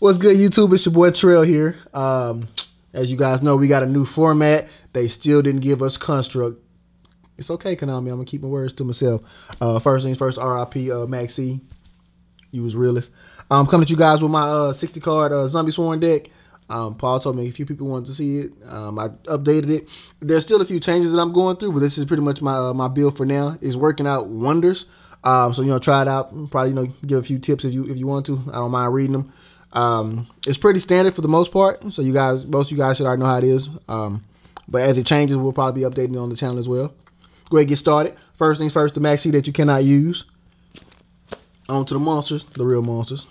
What's good, YouTube? It's your boy Trail here. As you guys know, we got a new format. They still didn't give us Construct. It's okay, Konami. I'm gonna keep my words to myself. First things first, RIP Max C. You was realist. I'm coming to you guys with my 60 card Zombie-Sworn deck. Paul told me a few people wanted to see it. I updated it. There's still a few changes that I'm going through, but this is pretty much my my build for now. It's working out wonders. So try it out. Probably give a few tips if you want to. I don't mind reading them. It's pretty standard for the most part, so most of you guys should already know how it is. But as it changes, we'll probably be updating it on the channel as well. Go ahead and get started. First things first, the maxi that you cannot use. On to the monsters, the real monsters.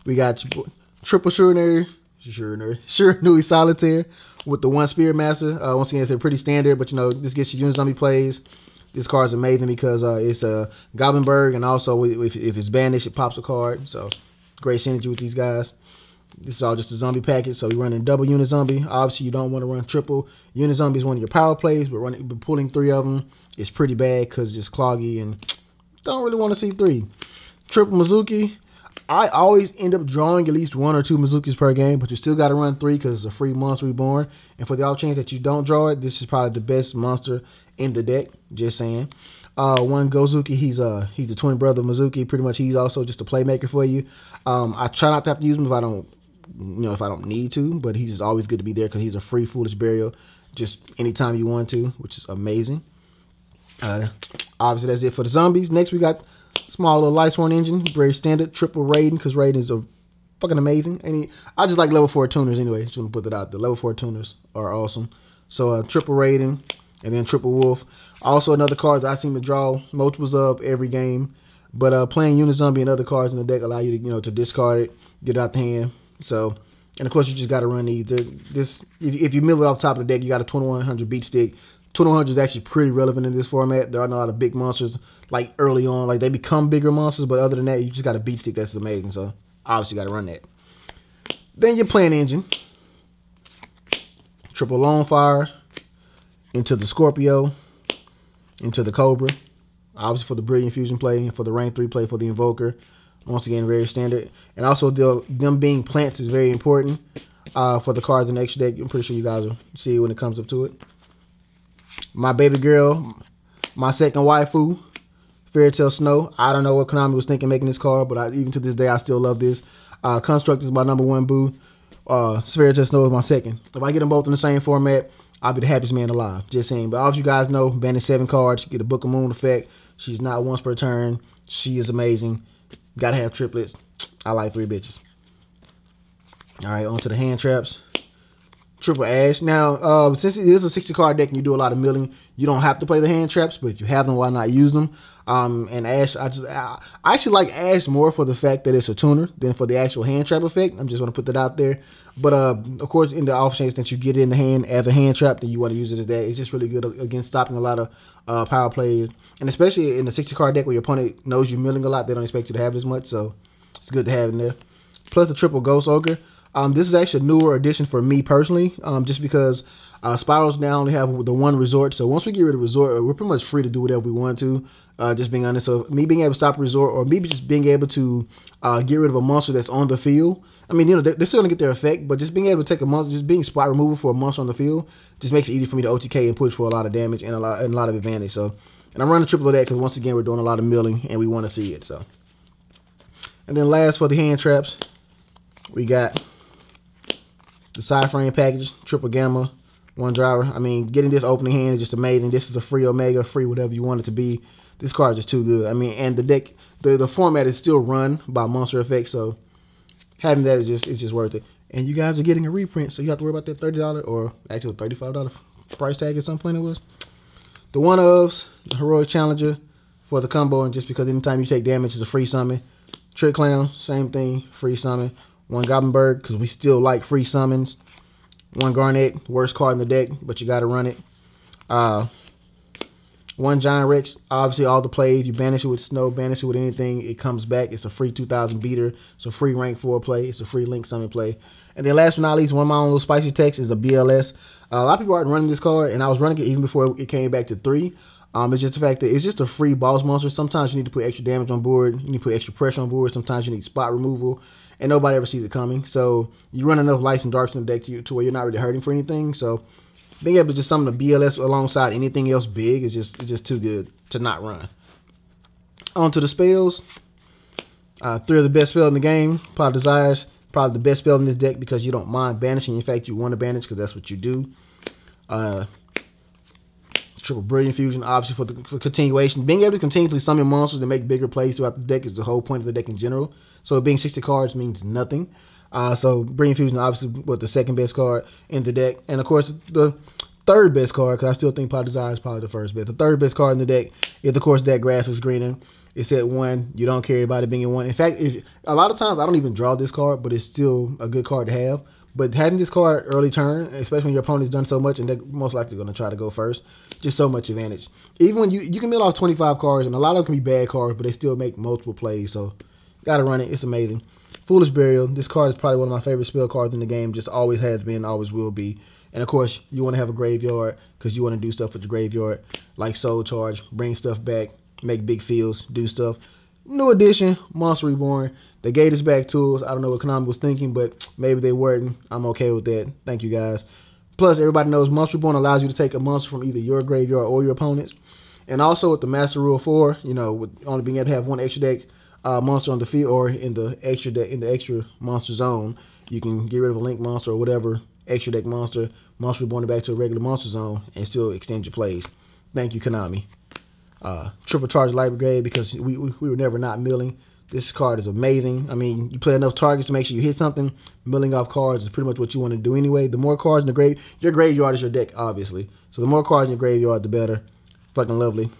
We got your triple Sure Nui Solitaire with the one Spirit Master. Once again, they're pretty standard, but this gets you Zombie plays. This card's amazing because it's a Goblinberg, and also if it's banished, it pops a card. So great synergy with these guys. This is all just a zombie package, so we're running double unit zombie. Obviously, you don't want to run triple. Unit zombie is one of your power plays, but pulling 3 of them is pretty bad because it's just cloggy and don't really want to see 3. Triple Mizuki. I always end up drawing at least 1 or 2 Mizukis per game, but you still got to run 3 because it's a free monster reborn. And for the off chance that you don't draw it, this is probably the best monster in the deck. Just saying. One Gozuki, he's the twin brother of Mizuki. Pretty much, he's also just a playmaker for you. I try not to have to use him if I don't, if I don't need to, but he's just always good to be there because he's a free Foolish Burial, just anytime you want to, which is amazing. Obviously, that's it for the zombies. Next, we got small little Lightsworn engine, very standard, triple Raiden, because Raiden is a fucking amazing. I just like level 4 tuners anyway. Just want to put that out. The level 4 tuners are awesome. So triple Raiden, and then triple Wolf. Also another card that I seem to draw multiples of every game. But playing Unit Zombie and other cards in the deck allow you to to discard it, get it out the hand. So, and of course you just got to run these. If you mill it off the top of the deck, you got a 2100 beat stick. 2100 is actually pretty relevant in this format. There are not a lot of big monsters like early on. Like they become bigger monsters, but other than that, you just got a beat stick that's amazing. So obviously got to run that. Then your playing engine. Triple Longfire into the Scorpio, into the Cobra. Obviously for the Brilliant Fusion play, and for the rank 3 play for the Invoker. Once again, very standard. And also them being plants is very important for the cards in the extra deck. I'm pretty sure you guys will see when it comes up to it. My baby girl, my second waifu, Fairy Tale Snow. I don't know what Konami was thinking making this card, but even to this day, I still love this. Construct is my #1 boo. Fairy Tale Snow is my second. If I get them both in the same format, I'll be the happiest man alive. Just saying. But all of you guys know, banning 7 cards, get a Book of Moon effect. She's not once per turn. She is amazing. Gotta have triplets. I like 3 bitches. All right, on to the hand traps. Triple Ash. Now, since it is a 60 card deck and you do a lot of milling, you don't have to play the hand traps, but if you have them, why not use them? And Ash, I actually like Ash more for the fact that it's a tuner than for the actual hand trap effect. I'm just going to put that out there. But of course, in the off chance that you get it in the hand as a hand trap, then you want to use it as that. It's just really good against stopping a lot of power plays, and especially in the 60 card deck where your opponent knows you're milling a lot, they don't expect you to have as much, so it's good to have in there. Plus the triple Ghost Ogre. This is actually a newer addition for me personally, just because Spirals now only have the 1 resort. So once we get rid of resort, we're pretty much free to do whatever we want to, just being honest. So me being able to stop a resort, or maybe just being able to get rid of a monster that's on the field. I mean, they're still going to get their effect, but just being able to take a monster, just being spot removal for a monster on the field, just makes it easy for me to OTK and push for a lot of damage and a lot of advantage. So, and I'm running triple of that because once again, we're doing a lot of milling and we want to see it. So, and then last for the hand traps, we got the side frame package, triple Gamma, 1 driver. I mean, getting this opening hand is just amazing. This is a free Omega, free whatever you want it to be. This card is just too good. I mean, and the deck, the format is still run by Monster Effects, so having that is just worth it. And you guys are getting a reprint, so you have to worry about that $30 or actually $35 price tag at some point it was. The one ofs, the Heroic Challenger for the combo, and just because anytime you take damage is a free summon. Trick Clown, same thing, free summon. 1 Goblinberg, because we still like free summons. 1 Garnet, worst card in the deck, but you got to run it. 1 Giant Rex, obviously all the plays. You banish it with Snow, banish it with anything, it comes back. It's a free 2000 beater. It's a free rank 4 play. It's a free link summon play. And then last but not least, one of my own little spicy text is a BLS. A lot of people aren't running this card, and I was running it even before it came back to 3. It's just the fact that it's just a free boss monster. Sometimes you need to put extra damage on board. You need to put extra pressure on board. Sometimes you need spot removal, and nobody ever sees it coming. So you run enough lights and darks in the deck to where you're not really hurting for anything. So being able to just summon a BLS alongside anything else big is just too good to not run. On to the spells. 3 of the best spells in the game. Plot Desires, probably the best spell in this deck because you don't mind banishing. In fact, you want to banish because that's what you do. Triple Brilliant Fusion, obviously for continuation. Being able to continuously summon monsters and make bigger plays throughout the deck is the whole point of the deck in general. So being 60 cards means nothing. So Brilliant Fusion, obviously, was the second best card in the deck. And of course, the third best card, because I still think Plot Desire is probably the first best. The third best card in the deck is, of course, that Grass is Greening. It's at 1. You don't care about it being at 1. In fact, a lot of times I don't even draw this card, but it's still a good card to have. But having this card early turn, especially when your opponent's done so much and they're most likely going to try to go first, just so much advantage. Even when you can mill off 25 cards, and a lot of them can be bad cards, but they still make multiple plays. So, got to run it. It's amazing. Foolish Burial. This card is probably one of my favorite spell cards in the game. Just always has been, always will be. And, of course, you want to have a graveyard because you want to do stuff with your graveyard, like Soul Charge, bring stuff back, make big fields, do stuff. New edition, Monster Reborn. They gave us back tools. I don't know what Konami was thinking, but maybe they weren't. I'm okay with that. Thank you, guys. Plus, everybody knows Monster Reborn allows you to take a monster from either your graveyard or your opponent's. And also with the Master Rule 4, you know, with only being able to have one extra deck monster on the field or in the extra deck, in the extra monster zone, you can get rid of a Link monster or whatever extra deck monster Reborn it back to a regular monster zone and still extend your plays. Thank you, Konami. Triple Charge Light Brigade, because we were never not milling. This card is amazing. I mean, you play enough targets to make sure you hit something. Milling off cards is pretty much what you want to do anyway. The more cards in the grave, your graveyard is your deck, obviously. So the more cards in your graveyard, the better. Fucking lovely.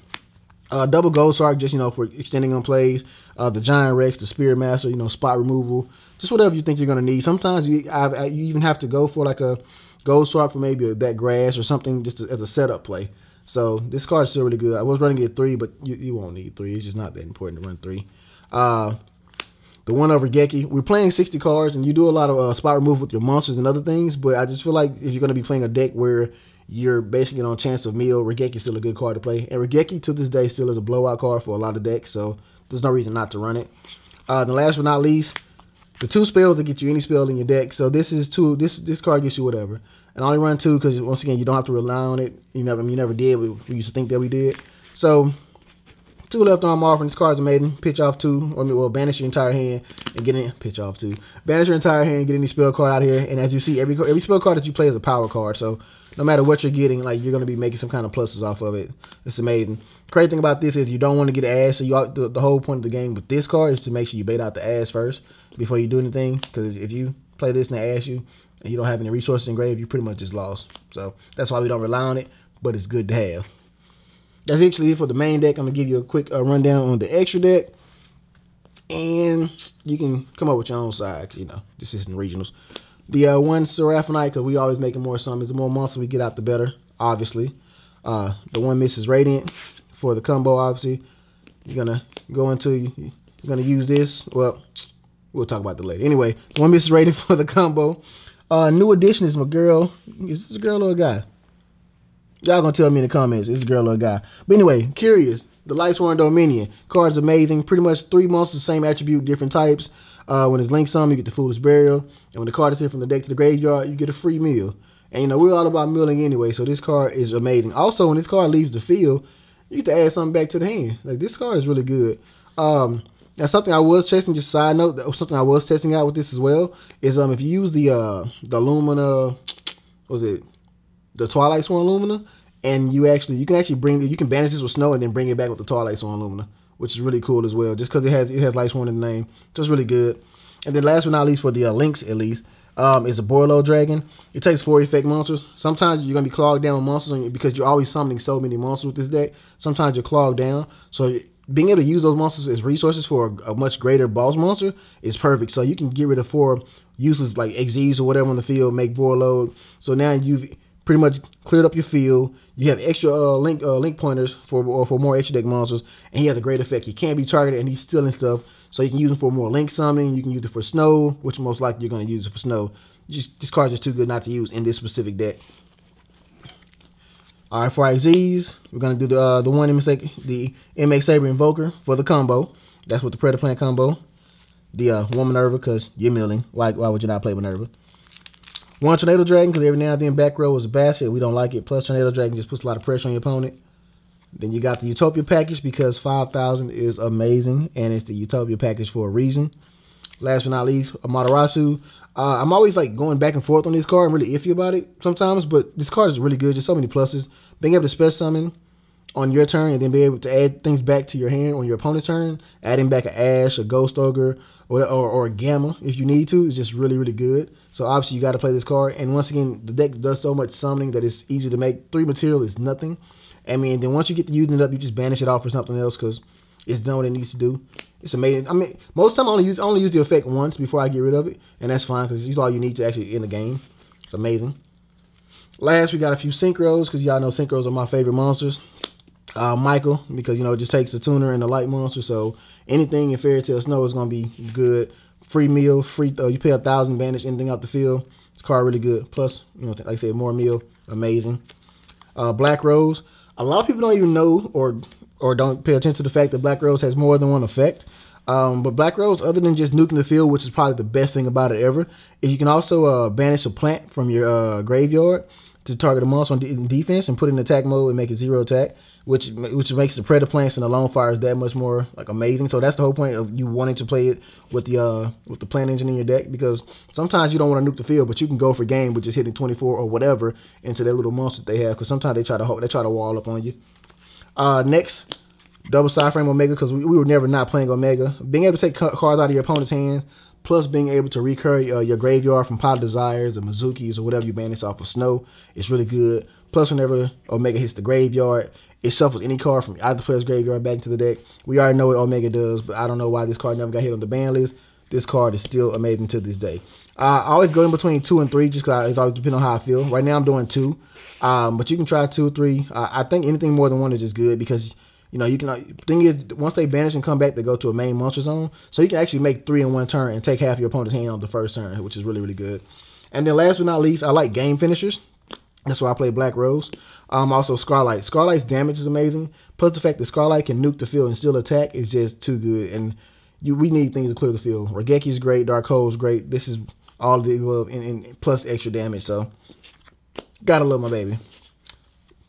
Double Gold Shark, just, you know, for extending on plays. The Giant Rex, the Spirit Master, you know, spot removal. Just whatever you think you're going to need. Sometimes you even have to go for like a Gold Shark for maybe that grass or something just as a setup play. So this card is still really good. I was running it 3, but you won't need 3. It's just not that important to run 3. The one over Geki. We're playing 60 cards, and you do a lot of spot removal with your monsters and other things, but I just feel like if you're going to be playing a deck where you're basically on chance of meal, Regeki is still a good card to play. And Regeki, to this day, still is a blowout card for a lot of decks, so there's no reason not to run it. The last but not least, the 2 spells that get you any spell in your deck. So this is 2. This card gets you whatever. And I only run 2 because, once again, you don't have to rely on it. You never did. We used to think that we did. So 2 left arm offering. This card's amazing. Pitch off 2, or well, banish your entire hand and get in. Pitch off 2. Banish your entire hand, get any spell card out here. And as you see, every spell card that you play is a power card. So no matter what you're getting, like, you're gonna be making some kind of pluses off of it. It's amazing. Crazy thing about this is you don't want to get ass. So the whole point of the game with this card is to make sure you bait out the ass first before you do anything. Because if you play this and they ass you and you don't have any resources in grave, you pretty much just lost. So that's why we don't rely on it, but it's good to have. That's actually it for the main deck. I'm going to give you a quick rundown on the extra deck. And you can come up with your own side, because, you know, this isn't regionals. The one Seraphonite, because we always making more summons. The more monsters we get out, the better, obviously. The one Mrs. Radiant for the combo, obviously. You're going to go into, you're going to use this. Well, we'll talk about that later. Anyway, the one Mrs. Radiant for the combo. New addition is my girl. Is this a girl or a guy? Y'all gonna tell me in the comments. It's a girl or a guy. But anyway, Curious. The Lightsworn Dominion. Card's amazing. Pretty much 3 monsters, same attribute, different types. When it's linked some, you get the Foolish Burial. And when the card is hit from the deck to the graveyard, you get a free meal. And, you know, we're all about milling anyway, so this card is amazing. Also, when this card leaves the field, you get to add something back to the hand. Like, this card is really good. That's something I was testing, just side note, something I was testing out with this as well, is if you use the Lumina, what was it? The Twilight Sworn Lumina, and you can banish this with Snow and then bring it back with the Twilight Sworn Lumina, which is really cool as well, just because it has Lightsworn in the name. Just really good. And then last but not least, for the links at least, is a Borlo Dragon. It takes 4 effect monsters. Sometimes you're gonna be clogged down with monsters on you because you're always summoning so many monsters with this deck. Sometimes you're clogged down, so being able to use those monsters as resources for a much greater boss monster is perfect. So you can get rid of 4 useless like Xyz or whatever on the field, make Borlo. So now you've pretty much cleared up your field. You have extra link pointers for more extra deck monsters, and he has a great effect. He can't be targeted, and he's stealing stuff, so you can use him for more link summoning. You can use it for Snow, which most likely you're going to use it for Snow. This card's just too good not to use in this specific deck. All right, for our Xyz, we're gonna do the one mistake, the MX Saber Invoker for the combo. That's with the Predator Plant combo. The one Minerva, because you're milling. Why would you not play Minerva? One Tornado Dragon, because every now and then back row is a basket. We don't like it. Plus Tornado Dragon just puts a lot of pressure on your opponent. Then you got the Utopia package, because 5,000 is amazing, and it's the Utopia package for a reason. Last but not least, Amaterasu. I'm always like going back and forth on this card. I'm really iffy about it sometimes, but this card is really good. Just so many pluses. Being able to special summon on your turn and then be able to add things back to your hand on your opponent's turn, adding back an Ash, a Ghost Ogre, or a Gamma if you need to, is just really, really good. So obviously you got to play this card. And once again, the deck does so much summoning that it's easy to make. 3 material is nothing. I mean, then once you get to using it up, you just banish it off for something else because it's done what it needs to do. It's amazing. I mean, most of the time I only use the effect once before I get rid of it, and that's fine because it's all you need to actually end the game. It's amazing. Last, we got a few synchros because y'all know synchros are my favorite monsters. Michael, because you know it just takes the tuner and the light monster, so anything in Fairy Tale Snow is gonna be good. Free meal, free. You pay 1,000 banish anything out the field. This card really good. Plus, you know, like I said, more meal, amazing. Black Rose. A lot of people don't even know or don't pay attention to the fact that Black Rose has more than one effect. But Black Rose, other than just nuking the field, which is probably the best thing about it ever, is you can also banish a plant from your graveyard to target a monster in defense and put it in attack mode and make it 0 attack, which makes the Predator Plants and the Lone Fires that much more like amazing. So that's the whole point of you wanting to play it with the plant engine in your deck, because sometimes you don't want to nuke the field, but you can go for game with just hitting 24 or whatever into their little monster that they have, because sometimes they try to wall up on you. Next, double side frame Omega, because we were never not playing Omega. Being able to take cards out of your opponent's hand, plus being able to recur your graveyard from Pot of Desires or Mizukis or whatever you banish off of Snow, it's really good. Plus, whenever Omega hits the graveyard, it shuffles any card from either player's graveyard back into the deck. We already know what Omega does, but I don't know why this card never got hit on the ban list. This card is still amazing to this day. I always go in between 2 and 3 just because it always depends on how I feel. Right now I'm doing 2, but you can try 2 or 3. I think anything more than 1 is just good because you know you can. Thing is, once they banish and come back, they go to a main monster zone, so you can actually make 3 in one turn and take half your opponent's hand on the first turn, which is really, really good. And then last but not least, I like game finishers. That's why I play Black Rose. Also Scarlight. Scarlight's damage is amazing. Plus the fact that Scarlight can nuke the field and still attack is just too good. And we need things to clear the field. Raigeki is great. Dark Hole is great. This is all of the above and plus extra damage. So gotta love my baby.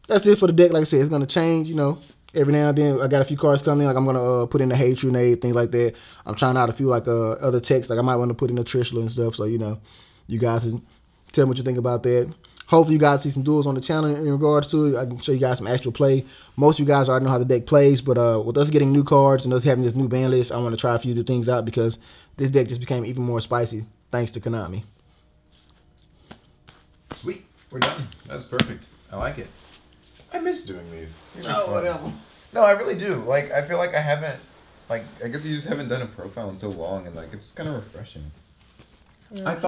That's it for the deck. Like I said, it's gonna change. You know, every now and then I got a few cards coming. Like I'm gonna put in the Hate Trunade, things like that. I'm trying out a few like other techs. Like I might want to put in a Trishula and stuff. So you know, you guys can tell me what you think about that. Hopefully you guys see some duels on the channel in regards to it. I can show you guys some actual play. Most of you guys already know how the deck plays, but with us getting new cards and us having this new ban list, I want to try a few new things out because this deck just became even more spicy thanks to Konami. Sweet. We're done. That's perfect. I like it. I miss doing these. Oh, whatever. No, I really do. Like, I feel like I haven't, like, I guess you just haven't done a profile in so long, and, like, it's kind of refreshing. I thought